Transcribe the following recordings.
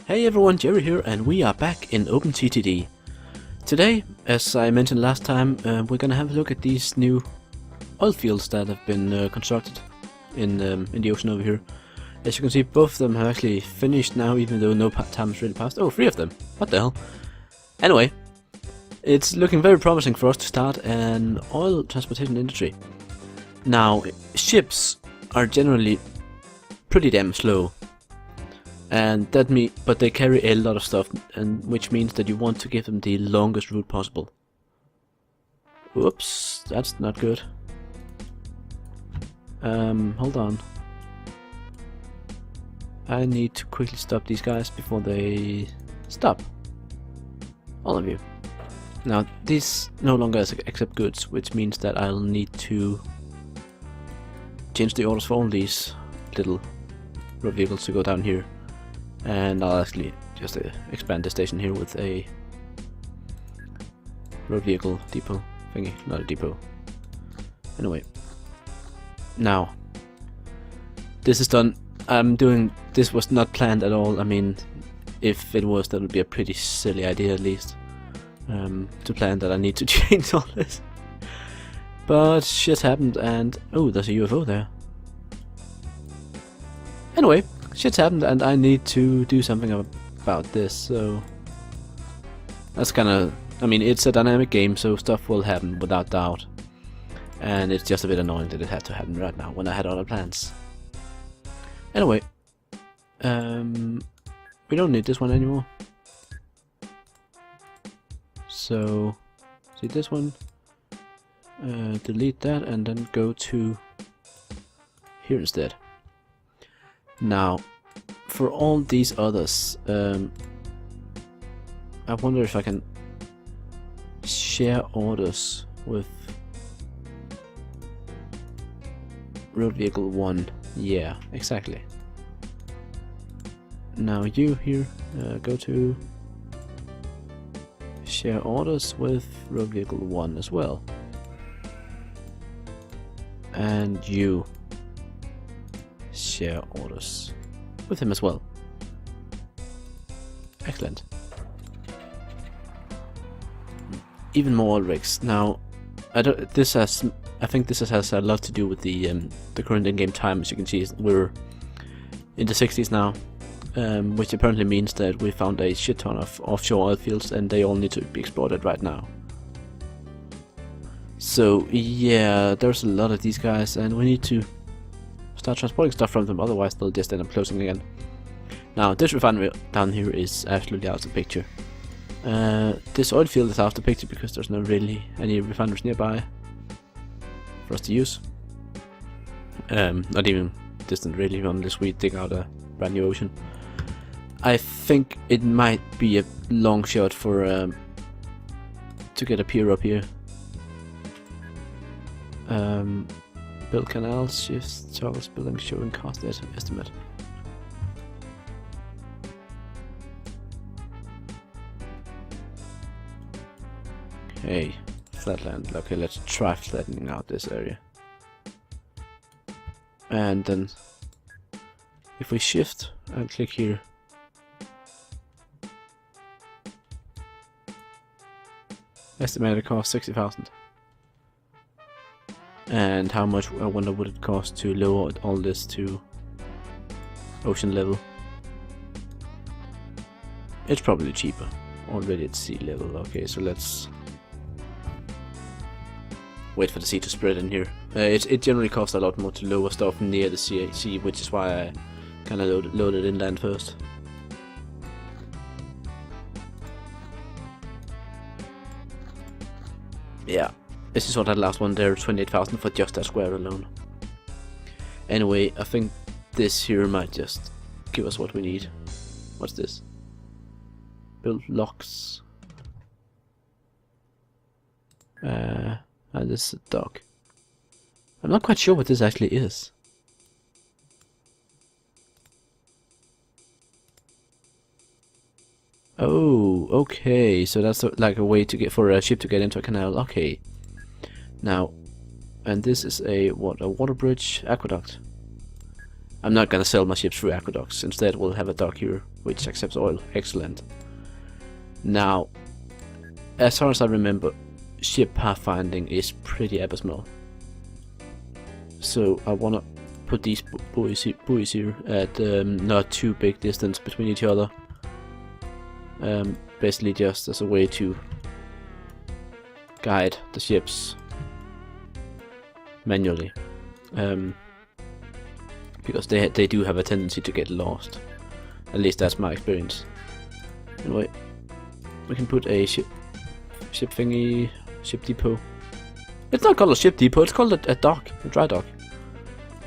Hey everyone, Jerry here, and we are back in OpenTTD. Today, as I mentioned last time, we're gonna have a look at these new oil fields that have been constructed in the ocean over here. As you can see, both of them have actually finished now, even though no time has really passed. Oh, 3 of them! What the hell? Anyway, it's looking very promising for us to start an oil transportation industry. Now, ships are generally pretty damn slow. And but they carry a lot of stuff, and which means that you want to give them the longest route possible. Whoops, that's not good. Hold on. I need to quickly stop these guys before they stop. All of you. Now, these no longer accept goods, which means that I'll need to change the orders for all these little road vehicles to go down here. And I'll actually just expand the station here with a road vehicle depot thingy, not a depot. Anyway, now this is done. This was not planned at all. I mean, if it was, that would be a pretty silly idea at least, to plan that I need to change all this. But shit happened, and oh, there's a UFO there. Anyway. Shit's happened and I need to do something about this, so that's kinda, I mean, it's a dynamic game, so stuff will happen without doubt. And it's just a bit annoying that it had to happen right now when I had other plans. Anyway, we don't need this one anymore. So, see this one, delete that and then go to here instead. Now, for all these others, I wonder if I can share orders with road vehicle 1. Yeah, exactly. Now you here, go to share orders with road vehicle 1 as well. And you share orders with him as well. Excellent. Even more oil rigs. Now, I think this has a lot to do with the current in-game time. As you can see, we're in the 60s now, which apparently means that we found a shit ton of offshore oil fields, and they all need to be exploited right now. So yeah, there's a lot of these guys, and we need to start transporting stuff from them, otherwise they'll just end up closing again. Now, this refinery down here is absolutely out of the picture. This oil field is out of the picture because there's not really any refineries nearby for us to use. Not even distant really, unless we dig out a brand new ocean. I think it might be a long shot for to get a pier up here. Build canals, shifts, toggles, building, showing cost estimate. Okay, flatland. Okay, let's try flattening out this area. And then, if we shift and click here, estimated cost 60,000. And how much, I wonder, would it cost to lower all this to ocean level? It's probably cheaper. Already at sea level. Okay, so let's wait for the sea to spread in here. It generally costs a lot more to lower stuff near the sea, which is why I kind of loaded inland first. Yeah. This is what that last one there, 28,000 for just that square alone. Anyway, I think this here might just give us what we need. What's this? Build locks. And this is a dock. I'm not quite sure what this actually is. Oh, okay. So that's like a way to get for a ship to get into a canal. Okay. Now, and this is a water bridge aqueduct. I'm not gonna sell my ships through aqueducts. Instead, we'll have a dock here which accepts oil. Excellent. Now, as far as I remember, ship pathfinding is pretty abysmal. So I wanna put these buoys here at not too big distance between each other. Basically just as a way to guide the ships manually, because they do have a tendency to get lost. At least that's my experience. Anyway, we can put a ship depot. It's not called a ship depot, it's called a dock, a dry dock.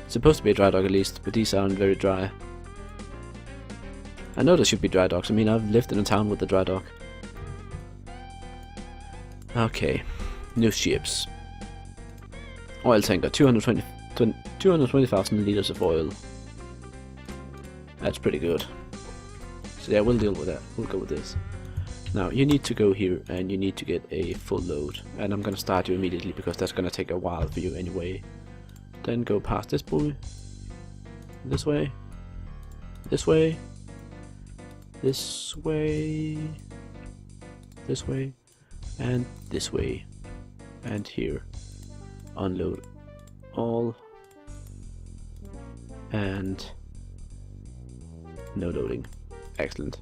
It's supposed to be a dry dock at least, but these aren't very dry. I know there should be dry docks. I mean, I've lived in a town with a dry dock. Okay, new ships. Oil tanker, 220,000 liters of oil. That's pretty good. So yeah, we'll deal with that. We'll go with this. Now, you need to go here and you need to get a full load. And I'm gonna start you immediately because that's gonna take a while for you anyway. Then go past this buoy. This way. This way. This way. This way. And this way. And here. Unload all. And no loading. Excellent.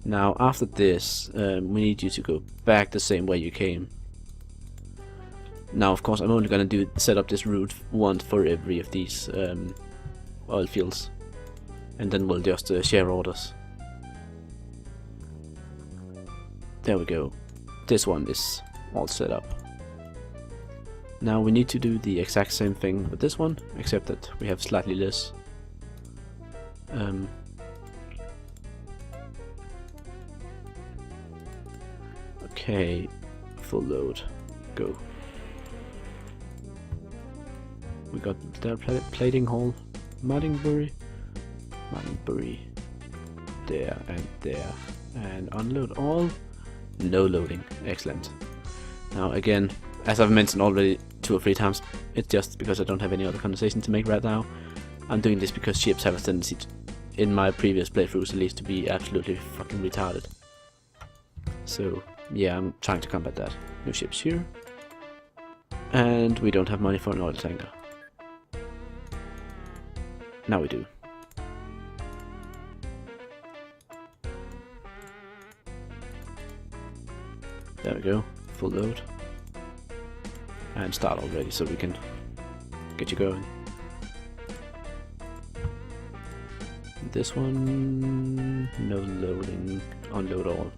Now after this, we need you to go back the same way you came. Now of course I'm only gonna set up this route once for every of these oil fields, and then we'll just share orders. There we go. This one is all set up. Now we need to do the exact same thing with this one, except that we have slightly less. Okay, full load, go. We got their plating hall, Muddingbury, there, and unload all. No loading, excellent. Now again, as I've mentioned already 2 or 3 times, it's just because I don't have any other conversation to make right now. I'm doing this because ships have a tendency to, in my previous playthroughs at least, to be absolutely fucking retarded. So yeah, I'm trying to combat that. New ships here. And we don't have money for an oil tanker. Now we do. There we go, full load. And start already so we can get you going. This one, no loading, unload all.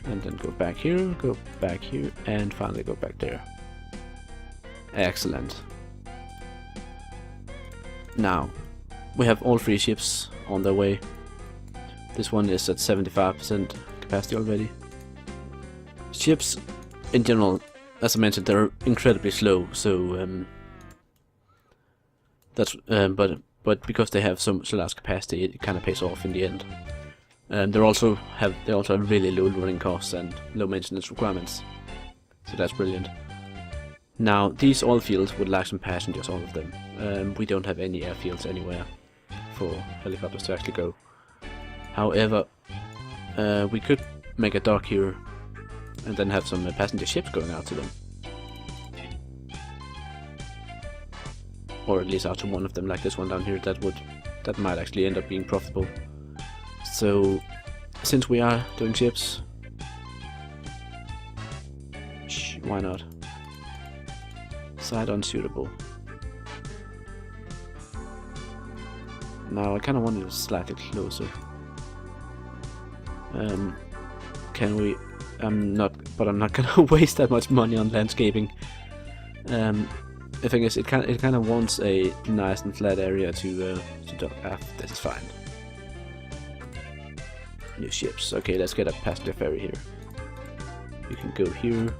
And then go back here, and finally go back there. Excellent. Now, we have all 3 ships on their way. This one is at 75% capacity already. Ships, in general, as I mentioned, they're incredibly slow, so that's but because they have so large capacity, it kind of pays off in the end. They also have really low running costs and low maintenance requirements, so that's brilliant. Now these oil fields would lack some passengers, all of them. We don't have any airfields anywhere for helicopters to actually go. However, we could make a dock here and then have some passenger ships going out to them, or at least out to one of them, like this one down here. That might actually end up being profitable. So, since we are doing ships, why not? Side unsuitable. Now I kind of want it slightly closer. Can we? I'm not gonna waste that much money on landscaping. The thing is, it kind of wants a nice and flat area to dock. This is fine. New ships. Okay, let's get a passenger ferry here. You can go here,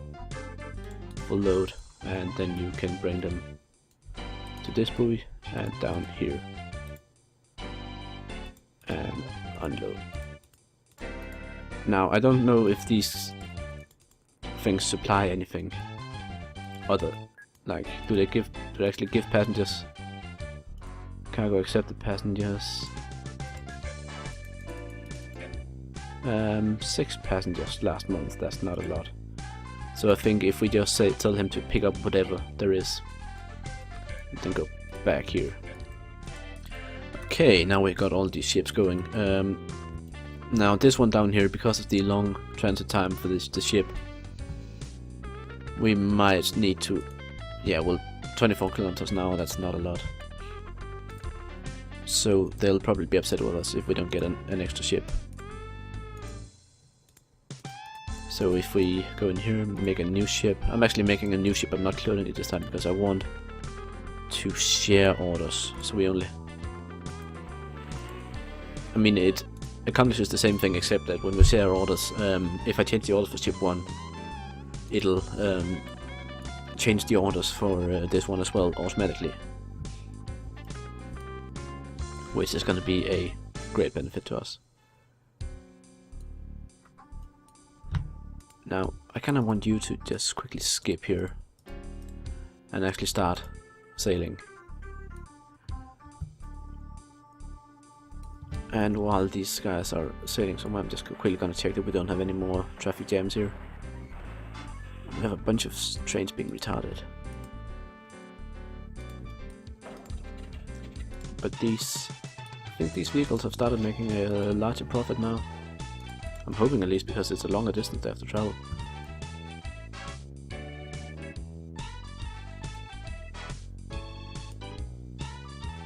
full load, and then you can bring them to this buoy and down here and unload. Now I don't know if these things supply anything other, like do they actually give passengers? Cargo accepted passengers. 6 passengers last month, that's not a lot. So I think if we just tell him to pick up whatever there is, and then go back here. Okay, now we got all these ships going. Now this one down here, because of the long transit time for the ship, we might need to, yeah, well, 24 kilometers now, that's not a lot. So they'll probably be upset with us if we don't get an extra ship. So if we go in here and make a new ship, I'm actually making a new ship, I'm not cloning it this time because I want to share orders. So we only, I mean, it accomplishes the same thing except that when we share orders, if I change the orders for ship 1, it'll change the orders for this one as well automatically, which is going to be a great benefit to us. Now, I kind of want you to just quickly skip here and actually start sailing. And while these guys are sailing somewhere, I'm just quickly gonna check that we don't have any more traffic jams here. We have a bunch of trains being retarded. But I think these vehicles have started making a larger profit now. I'm hoping at least, because it's a longer distance they have to travel.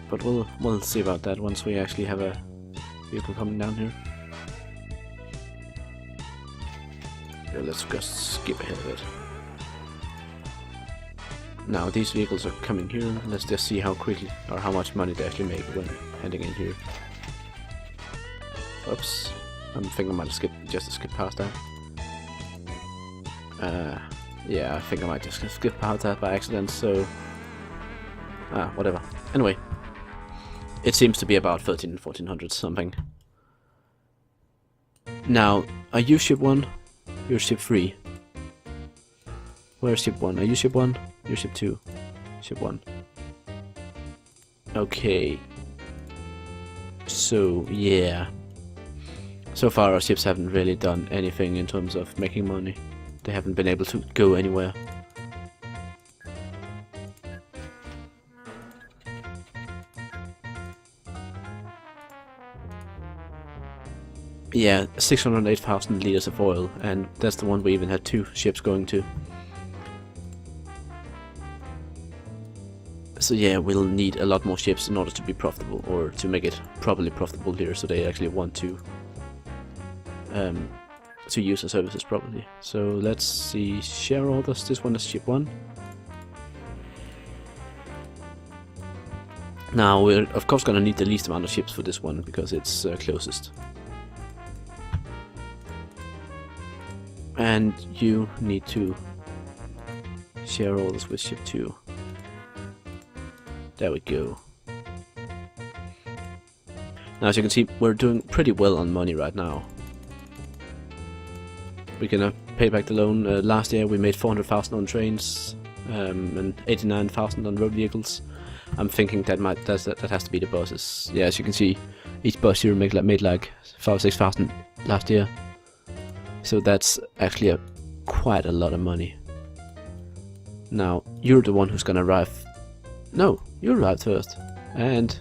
But we'll see about that once we actually have a vehicle coming down here. Yeah, let's just skip ahead of it. Now these vehicles are coming here. Let's just see how quickly or how much money they actually make when heading in here. Oops. I think I might have just skip past that. Yeah, I think I might just skip past that by accident, so... whatever. Anyway. It seems to be about 1400 something. Now, are you ship 1? You're ship 3. Where's ship 1? Are you ship 1? You're ship 2. Ship 1. Okay. So, yeah. So far our ships haven't really done anything in terms of making money. They haven't been able to go anywhere. Yeah, 608,000 liters of oil, and that's the one we even had 2 ships going to. So yeah, we'll need a lot more ships in order to be profitable, or to make it properly profitable here, so they actually want to use the services properly. So let's see, share orders. This one is ship 1. Now we're of course gonna need the least amount of ships for this one because it's closest. And you need to share orders with ship 2. There we go. Now as you can see, we're doing pretty well on money right now. We can pay back the loan. Last year we made 400,000 on trains and 89,000 on road vehicles. I'm thinking that has to be the buses. Yeah, as you can see, each bus here made like 5,000-6,000 last year. So that's actually quite a lot of money. Now you're the one who's gonna arrive. No, you arrived first, and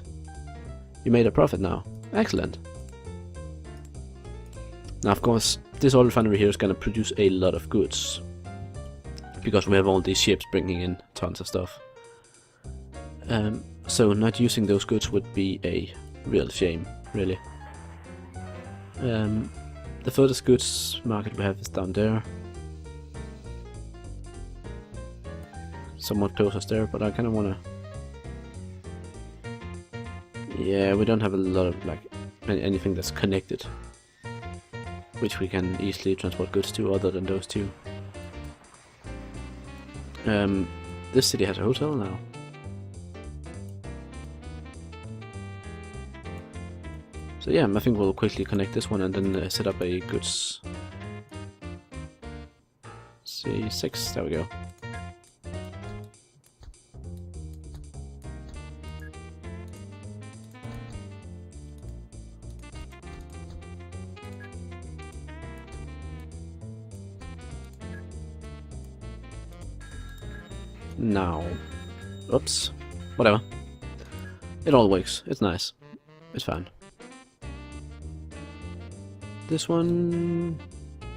you made a profit now. Excellent. Now of course, this oil refinery here is gonna produce a lot of goods because we have all these ships bringing in tons of stuff. So not using those goods would be a real shame, really. The furthest goods market we have is down there. Somewhat close us there, but I kind of wanna... Yeah, we don't have a lot of like anything that's connected, which we can easily transport goods to other than those two. This city has a hotel now. So yeah, I think we'll quickly connect this one and then set up a goods... C6, there we go. Now, oops, whatever. It all works. It's nice. It's fine. This one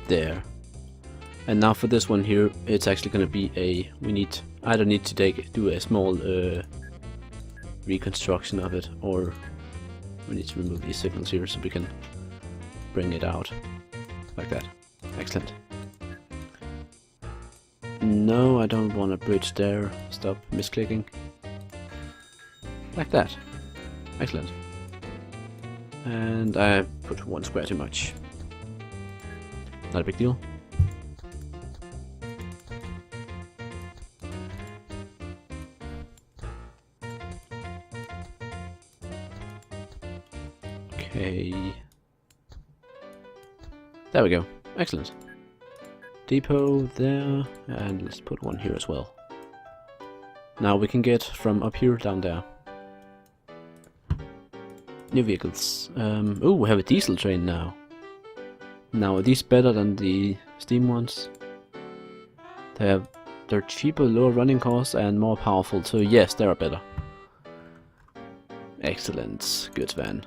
there. And now for this one here, it's actually gonna be a. We either need to do a small reconstruction of it, or we need to remove these signals here so we can bring it out like that. Excellent. No, I don't want a bridge there. Stop misclicking. Like that. Excellent. And I put one square too much. Not a big deal. Okay. There we go. Excellent. Depot there, and let's put one here as well. Now we can get from up here down there. New vehicles. Oh, we have a diesel train now. Now, are these better than the steam ones? They're cheaper, lower running costs, and more powerful. So yes, they are better. Excellent. Good, Sven.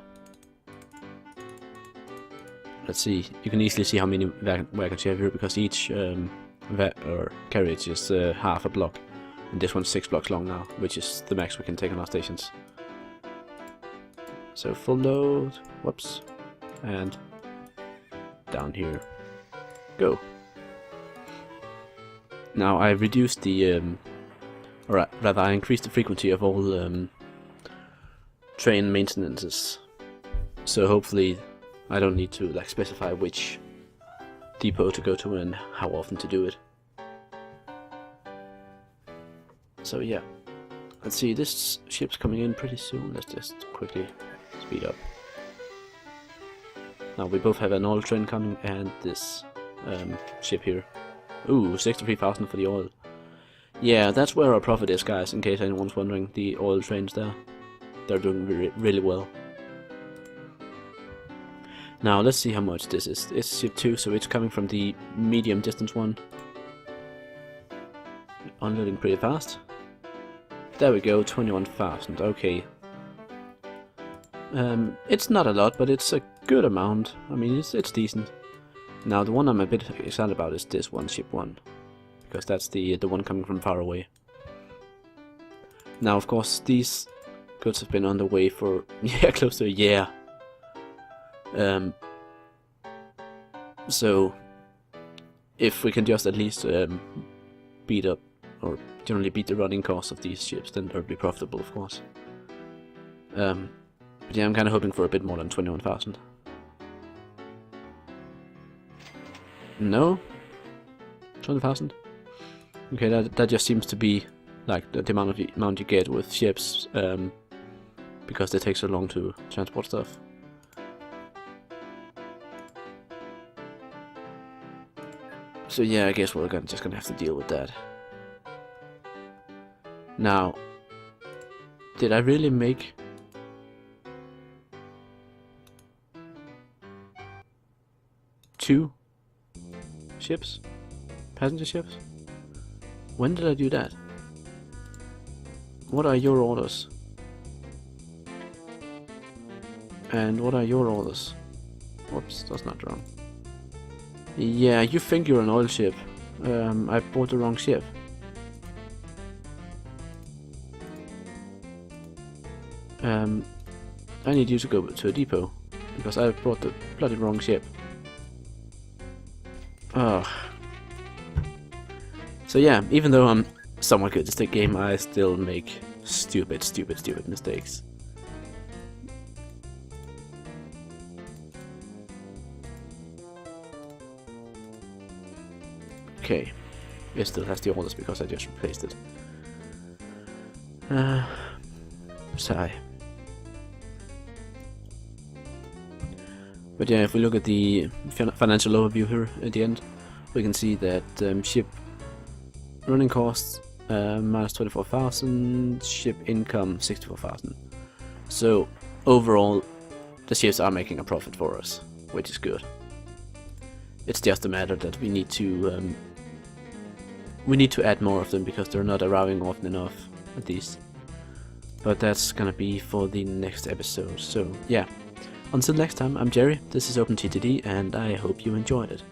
Let's see. You can easily see how many wagons you have here because each carriage is half a block, and this one's 6 blocks long now, which is the max we can take on our stations. So full load. Whoops. And down here. Go. Now I reduced the, or rather I increased the frequency of all train maintenances. So hopefully I don't need to like specify which depot to go to and how often to do it. So yeah. Let's see, this ship's coming in pretty soon. Let's just quickly speed up. Now we both have an oil train coming and this ship here. Ooh, 63,000 for the oil. Yeah, that's where our profit is, guys, in case anyone's wondering. The oil trains there. They're doing really well. Now, let's see how much this is. It's ship 2, so it's coming from the medium distance one. Unloading pretty fast. There we go, 21,000, okay. It's not a lot, but it's a good amount. I mean, it's decent. Now, the one I'm a bit excited about is this one, ship 1. Because that's the one coming from far away. Now, of course, these goods have been on the way for, yeah, close to a year. So, if we can just at least beat up, or generally beat the running cost of these ships, then they'll be profitable, of course. But yeah, I'm kind of hoping for a bit more than 21,000. No? 20,000? Okay, that just seems to be like the amount you get with ships, because they take so long to transport stuff. So yeah, I guess we're just gonna have to deal with that. Now, did I really make 2 ships? Passenger ships? When did I do that? What are your orders? And what are your orders? Whoops, that's not wrong. Yeah, you think you're an oil ship. I bought the wrong ship. I need you to go to a depot, because I brought the bloody wrong ship. Ugh. So yeah, even though I'm somewhat good at this game, I still make stupid mistakes. Okay, it still has the orders because I just replaced it. Sigh. But yeah, if we look at the financial overview here at the end, we can see that ship running costs minus 24,000, ship income 64,000. So overall, the ships are making a profit for us, which is good. It's just a matter that we need to we need to add more of them because they're not arriving often enough, at least. But that's gonna be for the next episode. So yeah, until next time, I'm Jerry, this is OpenTTD, and I hope you enjoyed it.